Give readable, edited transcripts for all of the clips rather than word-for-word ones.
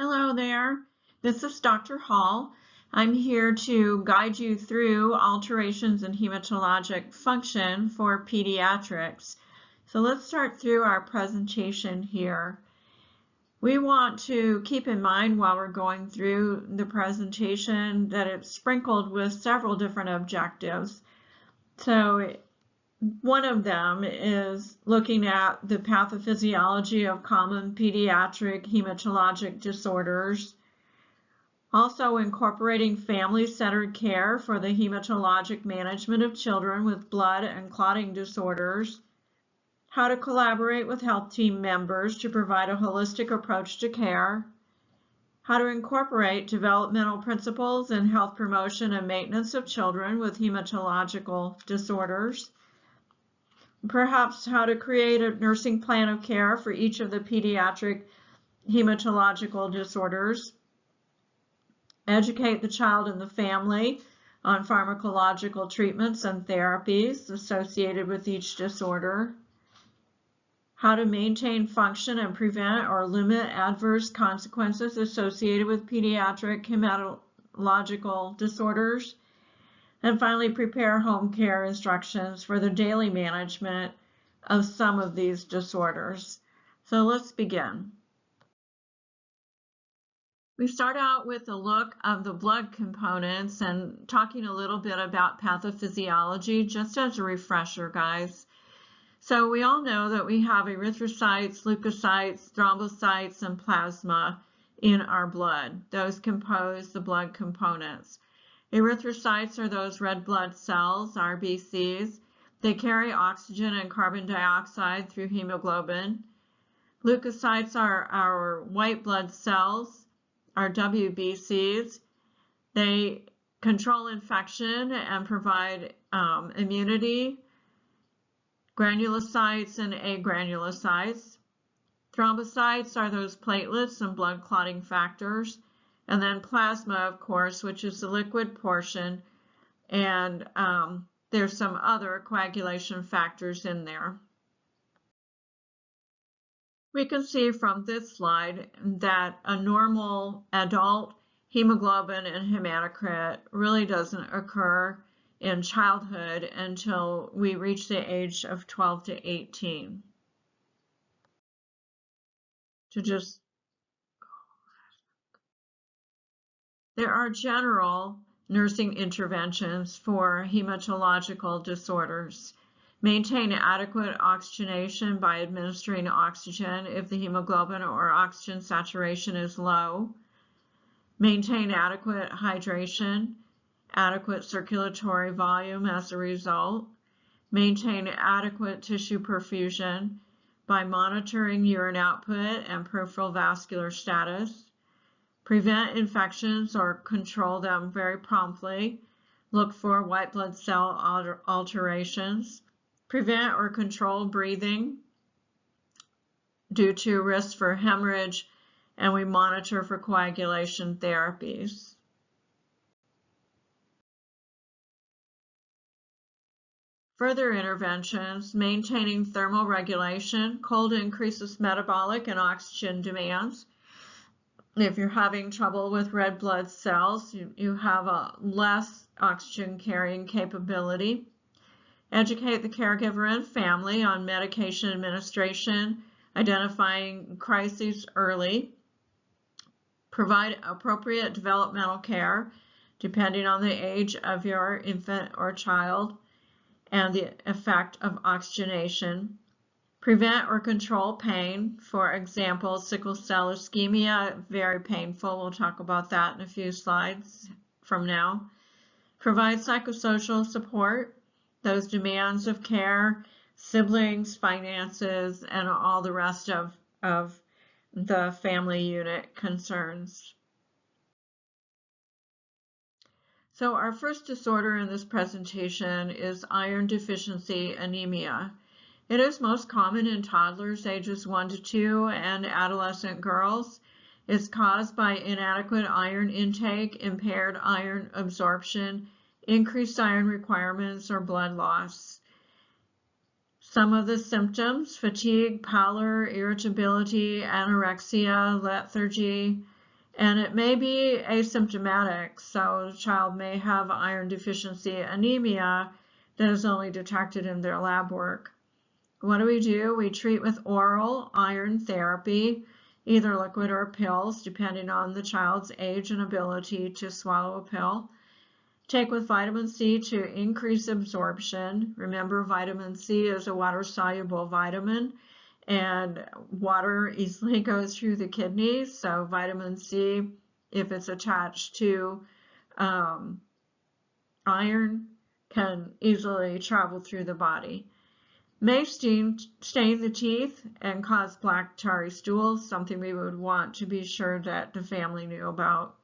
Hello there, this is Dr. Hall. I'm here to guide you through alterations in hematologic function for pediatrics. So let's start through our presentation here. We want to keep in mind while we're going through the presentation that it's sprinkled with several different objectives. So one of them is looking at the pathophysiology of common pediatric hematologic disorders, also incorporating family-centered care for the hematologic management of children with blood and clotting disorders, how to collaborate with health team members to provide a holistic approach to care, how to incorporate developmental principles in health promotion and maintenance of children with hematological disorders, perhaps how to create a nursing plan of care for each of the pediatric hematological disorders, educate the child and the family on pharmacological treatments and therapies associated with each disorder, how to maintain function and prevent or limit adverse consequences associated with pediatric hematological disorders, and finally, prepare home care instructions for the daily management of some of these disorders. So let's begin. We start out with a look of the blood components and talking a little bit about pathophysiology, just as a refresher, guys. So we all know that we have erythrocytes, leukocytes, thrombocytes, and plasma in our blood. Those compose the blood components. Erythrocytes are those red blood cells, RBCs. They carry oxygen and carbon dioxide through hemoglobin. Leukocytes are our white blood cells, our WBCs. They control infection and provide immunity. Granulocytes and agranulocytes. Thrombocytes are those platelets and blood clotting factors. And then plasma, of course, which is the liquid portion, and there's some other coagulation factors in there. We can see from this slide that a normal adult hemoglobin and hematocrit really doesn't occur in childhood until we reach the age of 12 to 18. There are general nursing interventions for hematological disorders. Maintain adequate oxygenation by administering oxygen if the hemoglobin or oxygen saturation is low. Maintain adequate hydration, adequate circulatory volume as a result. Maintain adequate tissue perfusion by monitoring urine output and peripheral vascular status. Prevent infections or control them very promptly. Look for white blood cell alterations. Prevent or control breathing due to risk for hemorrhage, and we monitor for coagulation therapies. Further interventions: maintaining thermal regulation. Cold increases metabolic and oxygen demands. If you're having trouble with red blood cells, you have a less oxygen carrying capability. Educate the caregiver and family on medication administration, identifying crises early. Provide appropriate developmental care depending on the age of your infant or child and the effect of oxygenation. Prevent or control pain. For example, sickle cell ischemia, very painful. We'll talk about that in a few slides from now. Provide psychosocial support, those demands of care, siblings, finances, and all the rest of the family unit concerns. So our first disorder in this presentation is iron deficiency anemia. It is most common in toddlers ages 1 to 2 and adolescent girls. It's caused by inadequate iron intake, impaired iron absorption, increased iron requirements, or blood loss. Some of the symptoms: fatigue, pallor, irritability, anorexia, lethargy, And it may be asymptomatic, so the child may have iron deficiency anemia that is only detected in their lab work. What do? We treat with oral iron therapy, either liquid or pills, depending on the child's age and ability to swallow a pill. Take with vitamin C to increase absorption. Remember, vitamin C is a water-soluble vitamin, and water easily goes through the kidneys, so vitamin C, if it's attached to iron, can easily travel through the body. May stain the teeth and cause black tarry stools, something we would want to be sure that the family knew about.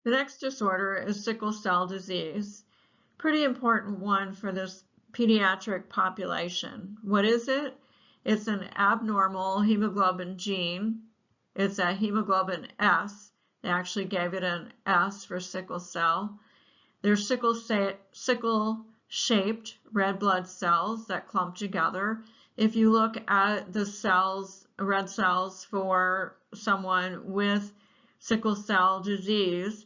The next disorder is sickle cell disease. Pretty important one for this pediatric population. What is it? It's an abnormal hemoglobin gene. It's a hemoglobin S. They actually gave it an S for sickle cell. They're sickle-shaped red blood cells that clump together. If you look at the cells, red cells for someone with sickle cell disease,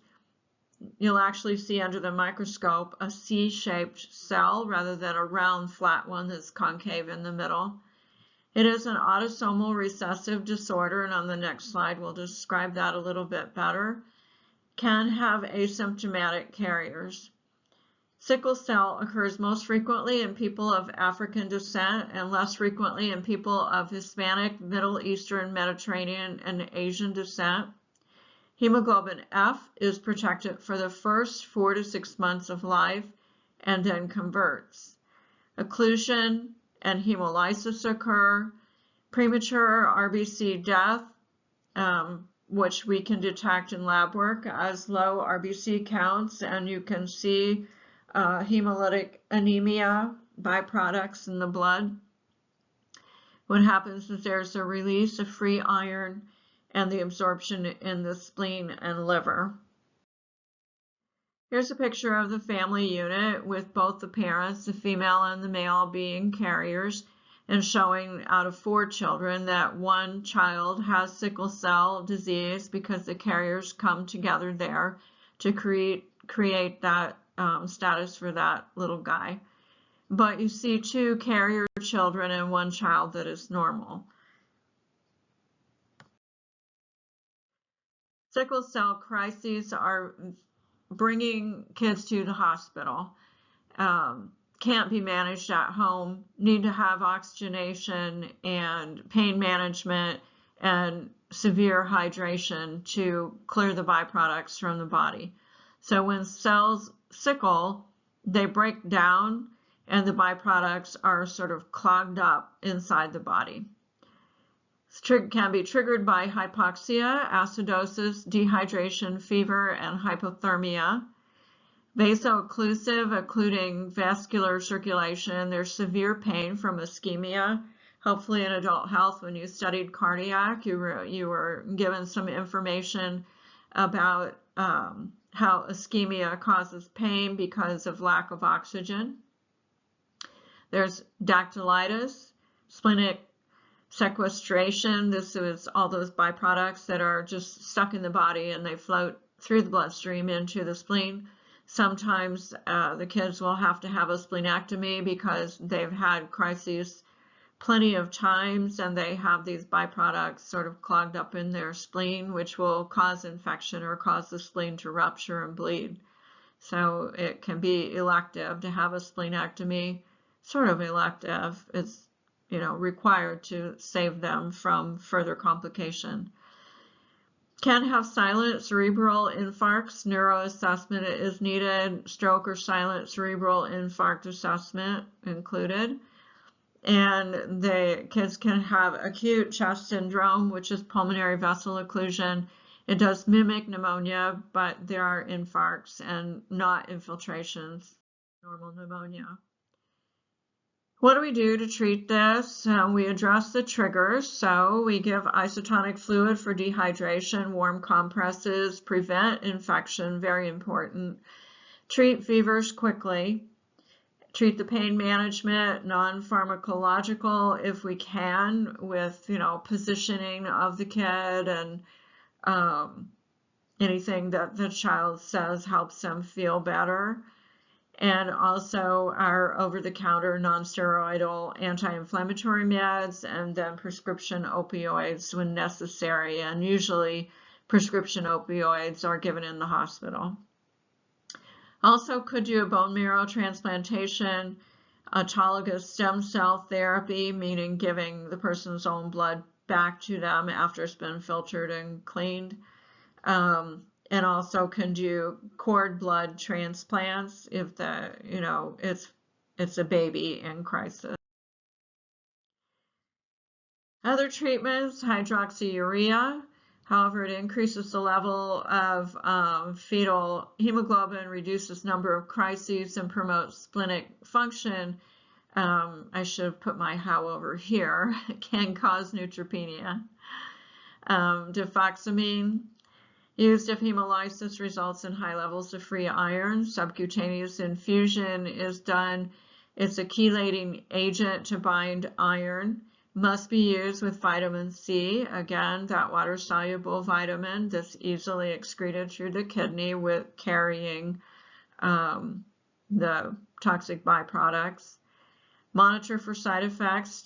you'll actually see under the microscope a C-shaped cell rather than a round flat one that's concave in the middle. It is an autosomal recessive disorder, and on the next slide we'll describe that a little bit better. Can have asymptomatic carriers. Sickle cell occurs most frequently in people of African descent and less frequently in people of Hispanic, Middle Eastern, Mediterranean, and Asian descent. Hemoglobin F is protected for the first 4 to 6 months of life and then converts. Occlusion and hemolysis occur. Premature RBC death, which we can detect in lab work as low RBC counts, and you can see hemolytic anemia byproducts in the blood. What happens is there's a release of free iron and the absorption in the spleen and liver. Here's a picture of the family unit with both the parents, the female and the male, being carriers, and showing out of 4 children that one child has sickle cell disease because the carriers come together there to create that status for that little guy. But you see 2 carrier children and 1 child that is normal. Sickle cell crises are bringing kids to the hospital. Can't be managed at home, need to have oxygenation and pain management and severe hydration to clear the byproducts from the body. So when cells sickle, they break down and the byproducts are sort of clogged up inside the body. Can be triggered by hypoxia, acidosis, dehydration, fever, and hypothermia. Vaso-occlusive, including vascular circulation. There's severe pain from ischemia. Hopefully in adult health, when you studied cardiac, you were given some information about how ischemia causes pain because of lack of oxygen. There's dactylitis, splenic sequestration. This is all those byproducts that are just stuck in the body and they float through the bloodstream into the spleen. Sometimes the kids will have to have a splenectomy because they've had crises plenty of times and they have these byproducts sort of clogged up in their spleen, which will cause infection or cause the spleen to rupture and bleed. So it can be elective to have a splenectomy, sort of elective. It's required to save them from further complication. Can have silent cerebral infarcts. Neuroassessment is needed. Stroke or silent cerebral infarct assessment included. And the kids can have acute chest syndrome, which is pulmonary vessel occlusion. It does mimic pneumonia, but there are infarcts and not infiltrations, normal pneumonia. What do we do to treat this? We address the triggers, so we give isotonic fluid for dehydration, warm compresses, prevent infection, very important. Treat fevers quickly. treat the pain management, non-pharmacological if we can, with, positioning of the kid and anything that the child says helps them feel better. And also our over-the-counter non-steroidal anti-inflammatory meds, and then prescription opioids when necessary. And usually prescription opioids are given in the hospital. Also could do a bone marrow transplantation, autologous stem cell therapy, meaning giving the person's own blood back to them after it's been filtered and cleaned. And also can do cord blood transplants if it's a baby in crisis. Other treatments, hydroxyurea. However, it increases the level of fetal hemoglobin, reduces number of crises, and promotes splenic function. I should have put my how over here. It can cause neutropenia. Defoxamine, used if hemolysis results in high levels of free iron. Subcutaneous infusion is done. It's a chelating agent to bind iron. Must be used with vitamin C. Again, that water-soluble vitamin that's easily excreted through the kidney with carrying the toxic byproducts. Monitor for side effects.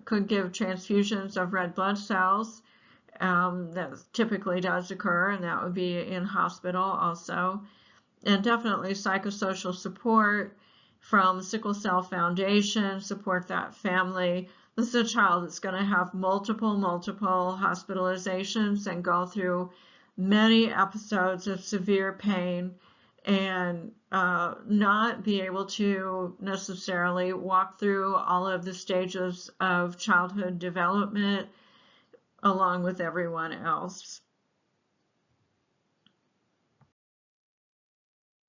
Could give transfusions of red blood cells. That typically does occur, and that would be in hospital also. And definitely psychosocial support from Sickle Cell Foundation, support that family. This is a child that's going to have multiple hospitalizations and go through many episodes of severe pain and not be able to necessarily walk through all of the stages of childhood development along with everyone else,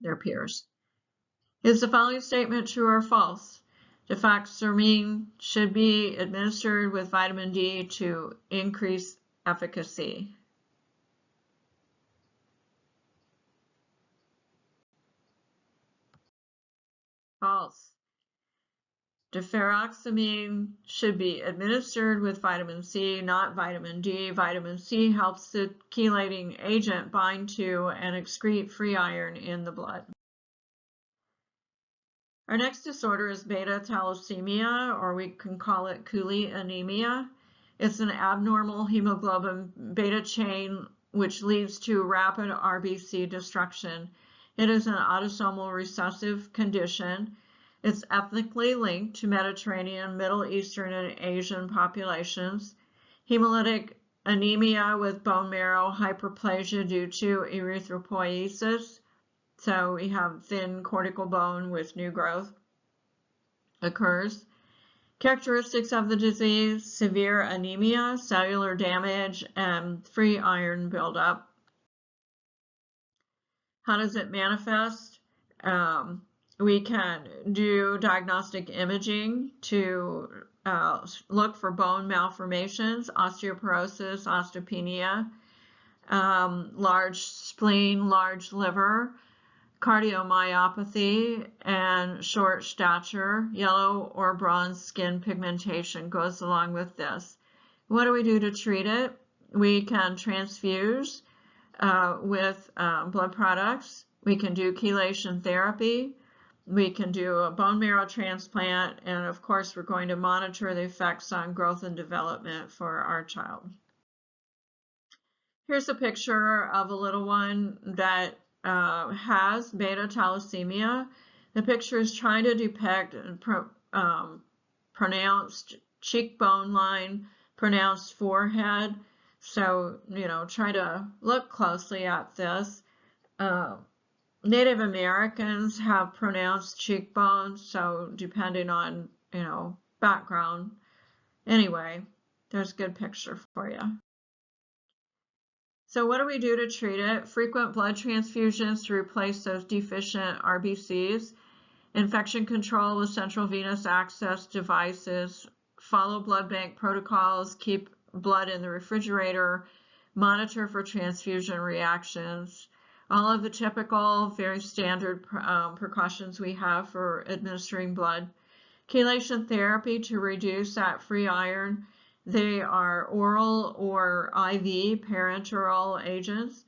their peers. Is the following statement true or false? Defoxamine should be administered with vitamin D to increase efficacy. False. Deferoxamine should be administered with vitamin C, not vitamin D. Vitamin C helps the chelating agent bind to and excrete free iron in the blood. Our next disorder is beta thalassemia, or we can call it Cooley anemia. It's an abnormal hemoglobin beta chain which leads to rapid RBC destruction. It is an autosomal recessive condition. It's ethnically linked to Mediterranean, Middle Eastern, and Asian populations. Hemolytic anemia with bone marrow hyperplasia due to erythropoiesis. So we have thin cortical bone with new growth occurs. Characteristics of the disease: severe anemia, cellular damage, and free iron buildup. How does it manifest? We can do diagnostic imaging to look for bone malformations, osteoporosis, osteopenia, large spleen, large liver, cardiomyopathy, and short stature. Yellow or bronze skin pigmentation goes along with this. What do we do to treat it? We can transfuse with blood products. We can do chelation therapy. We can do a bone marrow transplant. And of course, we're going to monitor the effects on growth and development for our child. Here's a picture of a little one that has beta thalassemia. The picture is trying to depict pronounced cheekbone line, pronounced forehead. So, try to look closely at this. Native Americans have pronounced cheekbones, so depending on, background. Anyway, there's a good picture for you. So what do we do to treat it? Frequent blood transfusions to replace those deficient RBCs, infection control with central venous access devices, follow blood bank protocols, keep blood in the refrigerator, monitor for transfusion reactions. all of the typical, very standard precautions we have for administering blood. Chelation therapy to reduce that free iron. They are oral or IV parenteral agents.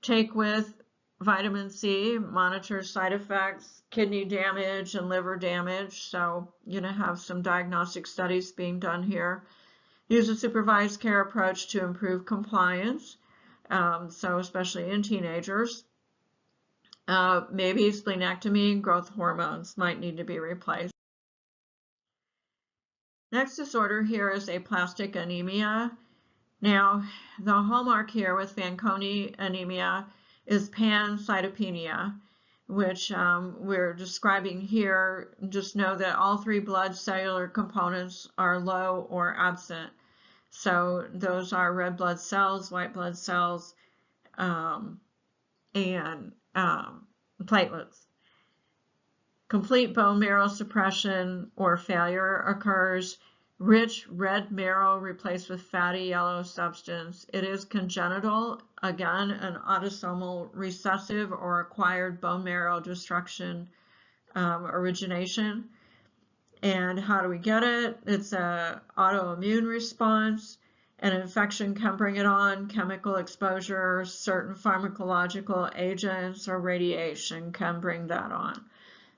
Take with vitamin C, monitor side effects, kidney damage and liver damage. So you're going to have some diagnostic studies being done here. Use a supervised care approach to improve compliance. So especially in teenagers. Maybe splenectomy, growth hormones might need to be replaced. Next disorder here is aplastic anemia. Now, the hallmark here with Fanconi anemia is pancytopenia, which we're describing here. Just know that all three blood cellular components are low or absent. So those are red blood cells, white blood cells, and platelets. Complete bone marrow suppression or failure occurs. Rich red marrow replaced with fatty yellow substance. It is congenital, again, an autosomal recessive or acquired bone marrow destruction origination. And how do we get it? It's an autoimmune response. An infection can bring it on. Chemical exposure, certain pharmacological agents, or radiation can bring that on.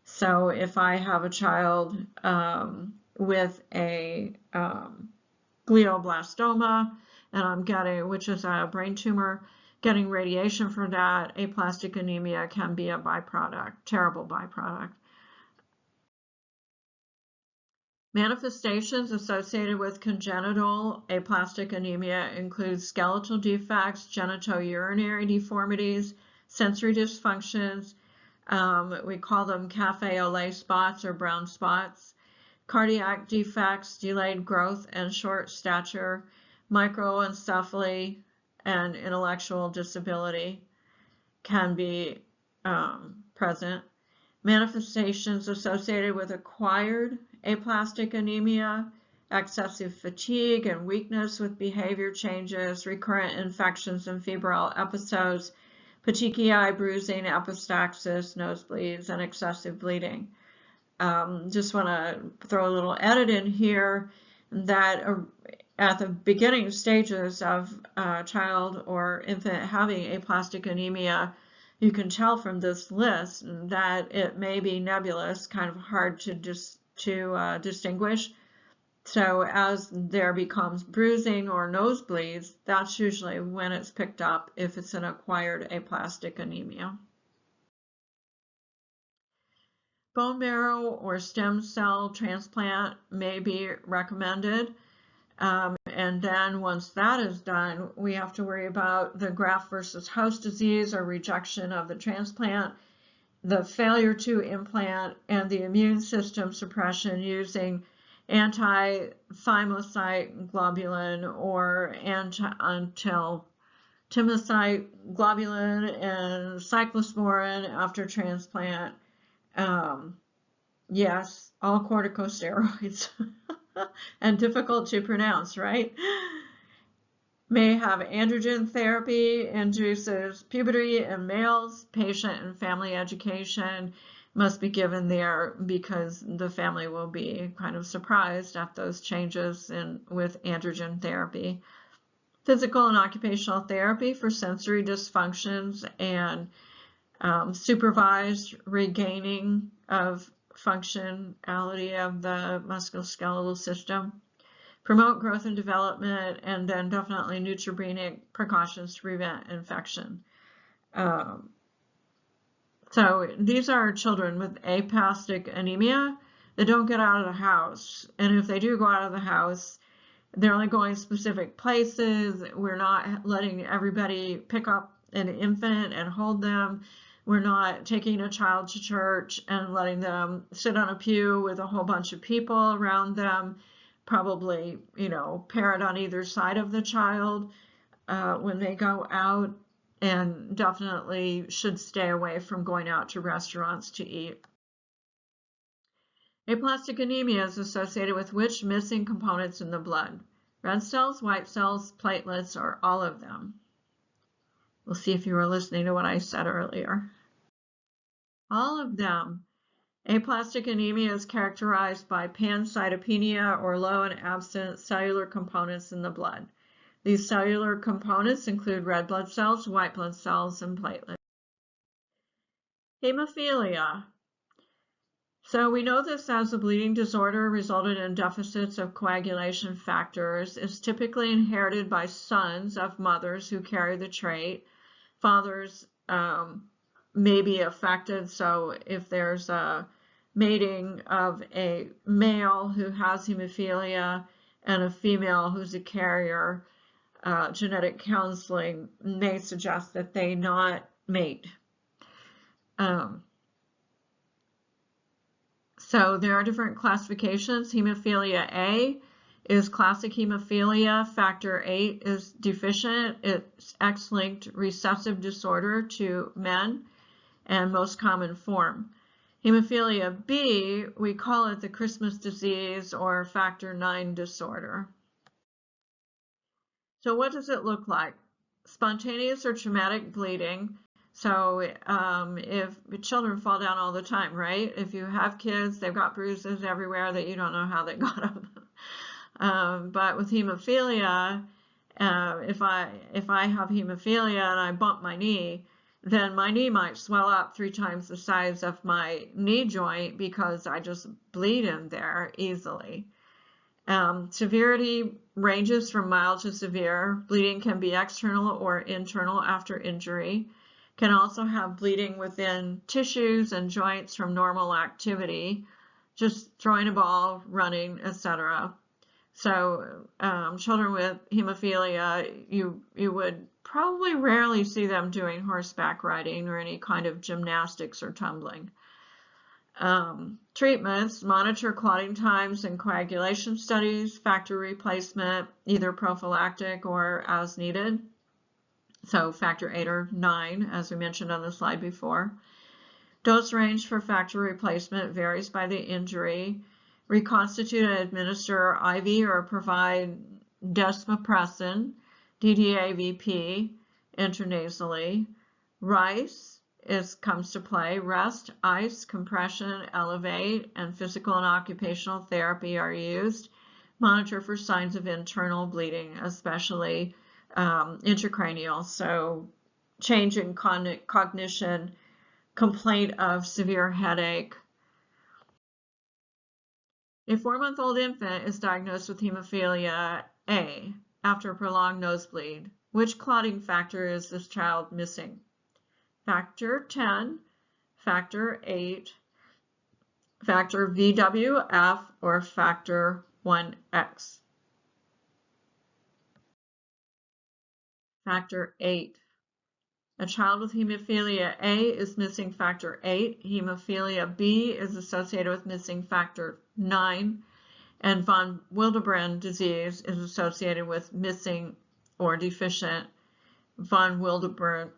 So if I have a child with a glioblastoma, and I'm getting, which is a brain tumor, getting radiation for that, aplastic anemia can be a byproduct, terrible byproduct. Manifestations associated with congenital aplastic anemia include skeletal defects, genitourinary deformities, sensory dysfunctions. We call them cafe au lait spots or brown spots. Cardiac defects, delayed growth and short stature, microencephaly, and intellectual disability can be present. Manifestations associated with acquired aplastic anemia, excessive fatigue and weakness with behavior changes, recurrent infections and febrile episodes, petechiae, bruising, epistaxis, nosebleeds, and excessive bleeding. Just want to throw a little edit in here that at the beginning stages of a child or infant having aplastic anemia, you can tell from this list that it may be nebulous, kind of hard to distinguish. So as there becomes bruising or nosebleeds, that's usually when it's picked up if it's an acquired aplastic anemia. Bone marrow or stem cell transplant may be recommended. And then once that is done, we have to worry about the graft versus host disease or rejection of the transplant, the failure to implant, and the immune system suppression using anti-thymocyte globulin or anti-thymocyte globulin and cyclosporin after transplant. Yes, all corticosteroids and difficult to pronounce, right? May have androgen therapy, induces puberty in males. Patient and family education must be given there because the family will be kind of surprised at those changes with androgen therapy. Physical and occupational therapy for sensory dysfunctions and supervised regaining of functionality of the musculoskeletal system. Promote growth and development, and then definitely neutropenic precautions to prevent infection. So these are children with aplastic anemia that don't get out of the house. And if they do go out of the house, they're only going specific places. We're not letting everybody pick up an infant and hold them. We're not taking a child to church and letting them sit on a pew with a whole bunch of people around them. Probably, parent on either side of the child when they go out, and definitely should stay away from going out to restaurants to eat. Aplastic anemia is associated with which missing components in the blood? Red cells, white cells, platelets, or all of them? We'll see if you were listening to what I said earlier. All of them. Aplastic anemia is characterized by pancytopenia or low and absent cellular components in the blood. These cellular components include red blood cells, white blood cells, and platelets. Hemophilia. So we know this as a bleeding disorder resulted in deficits of coagulation factors. It's typically inherited by sons of mothers who carry the trait. Fathers may be affected, so if there's a mating of a male who has hemophilia and a female who's a carrier, genetic counseling may suggest that they not mate. So there are different classifications. Hemophilia A is classic hemophilia. Factor VIII is deficient. It's X-linked recessive disorder to men and most common form. Hemophilia B, we call it the Christmas disease or factor IX disorder. So what does it look like? Spontaneous or traumatic bleeding. So if children fall down all the time, right? If you have kids, they've got bruises everywhere that you don't know how they got them. But with hemophilia, if I have hemophilia and I bump my knee, then my knee might swell up 3 times the size of my knee joint because I just bleed in there easily. Severity ranges from mild to severe. Bleeding can be external or internal after injury. Can also have bleeding within tissues and joints from normal activity, just throwing a ball, running, etc. So children with hemophilia, you would probably rarely see them doing horseback riding or any kind of gymnastics or tumbling. Treatments: monitor clotting times and coagulation studies, factor replacement, either prophylactic or as needed. So factor VIII or IX, as we mentioned on the slide before. Dose range for factor replacement varies by the injury. Reconstitute and administer IV or provide desmopressin, DDAVP, intranasally. RICE comes to play. Rest, ice, compression, elevate, and physical and occupational therapy are used. Monitor for signs of internal bleeding, especially intracranial, so change in cognition, complaint of severe headache. A 4-month-old infant is diagnosed with hemophilia A after a prolonged nosebleed. Which clotting factor is this child missing? Factor 10, factor 8, factor VWF, or factor 1X? Factor 8. A child with hemophilia A is missing factor 8. Hemophilia B is associated with missing factor 9. And von Willebrand disease is associated with missing or deficient von Willebrand.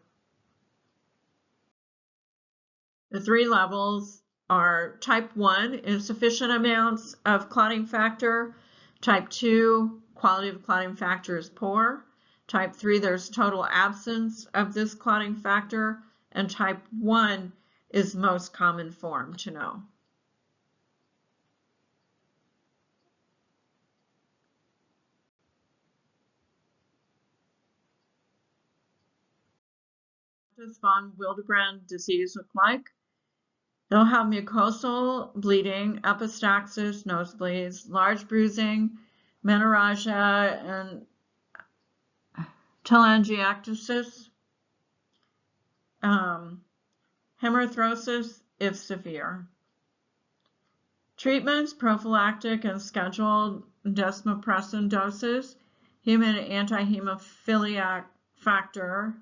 The 3 levels are type 1, insufficient amounts of clotting factor. Type 2, quality of clotting factor is poor. Type 3, there's total absence of this clotting factor. And type 1 is most common form to know. What does von Willebrand disease look like? They'll have mucosal bleeding, epistaxis, nosebleeds, large bruising, menorrhagia, and telangiectasis, hematorosis if severe. Treatments: prophylactic and scheduled desmopressin doses, human anti-hemophiliac factor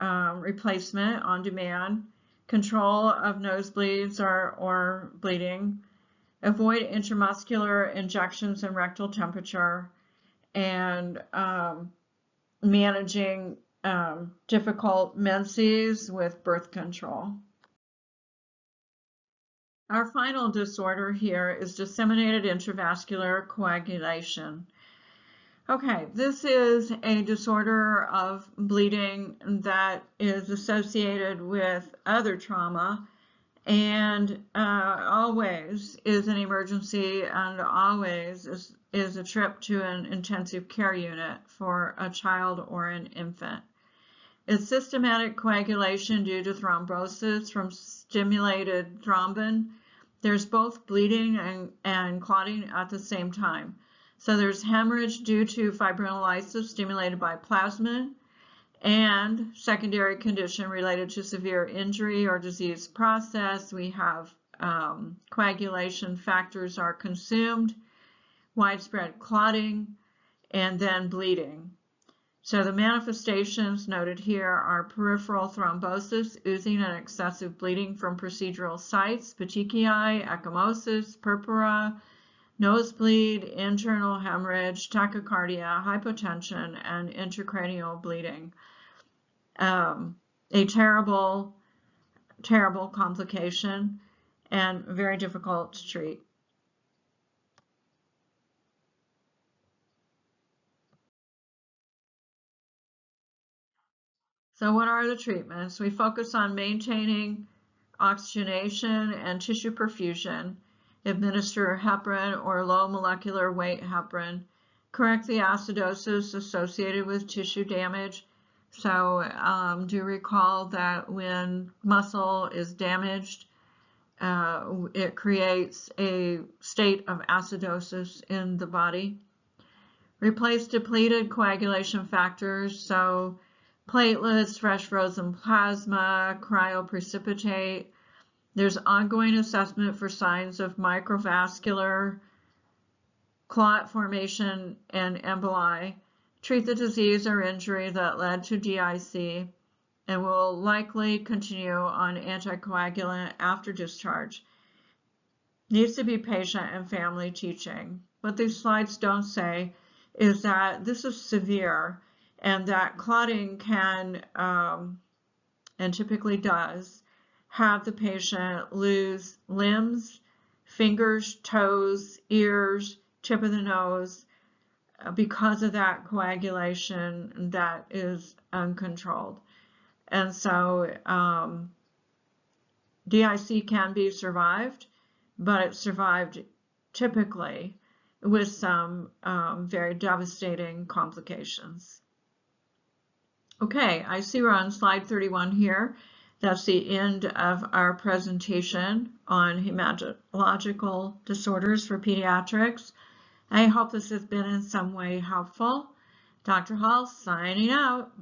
replacement on demand, control of nosebleeds or bleeding, avoid intramuscular injections and rectal temperature, and managing difficult menses with birth control. Our final disorder here is disseminated intravascular coagulation. Okay, this is a disorder of bleeding that is associated with other trauma and always is an emergency and always is a trip to an intensive care unit for a child or an infant. It's systematic coagulation due to thrombosis from stimulated thrombin. There's both bleeding and clotting at the same time. So there's hemorrhage due to fibrinolysis stimulated by plasmin, and secondary condition related to severe injury or disease process. We have coagulation factors are consumed, widespread clotting, and then bleeding. So the manifestations noted here are peripheral thrombosis, oozing and excessive bleeding from procedural sites, petechiae, ecchymosis, purpura, nosebleed, internal hemorrhage, tachycardia, hypotension, and intracranial bleeding. A terrible, terrible complication and very difficult to treat. So what are the treatments? We focus on maintaining oxygenation and tissue perfusion, administer heparin or low molecular weight heparin, correct the acidosis associated with tissue damage. So do recall that when muscle is damaged, it creates a state of acidosis in the body. Replace depleted coagulation factors, so platelets, fresh frozen plasma, cryoprecipitate. There's ongoing assessment for signs of microvascular clot formation and emboli. Treat the disease or injury that led to DIC and will likely continue on anticoagulant after discharge. Needs to be patient and family teaching. What these slides don't say is that this is severe and that clotting can, and typically does, have the patient lose limbs, fingers, toes, ears, tip of the nose, because of that coagulation that is uncontrolled. And so DIC can be survived, but it's survived typically with some very devastating complications. Okay, I see we're on slide 31 here. That's the end of our presentation on hematological disorders for pediatrics. I hope this has been in some way helpful. Dr. Hall signing out.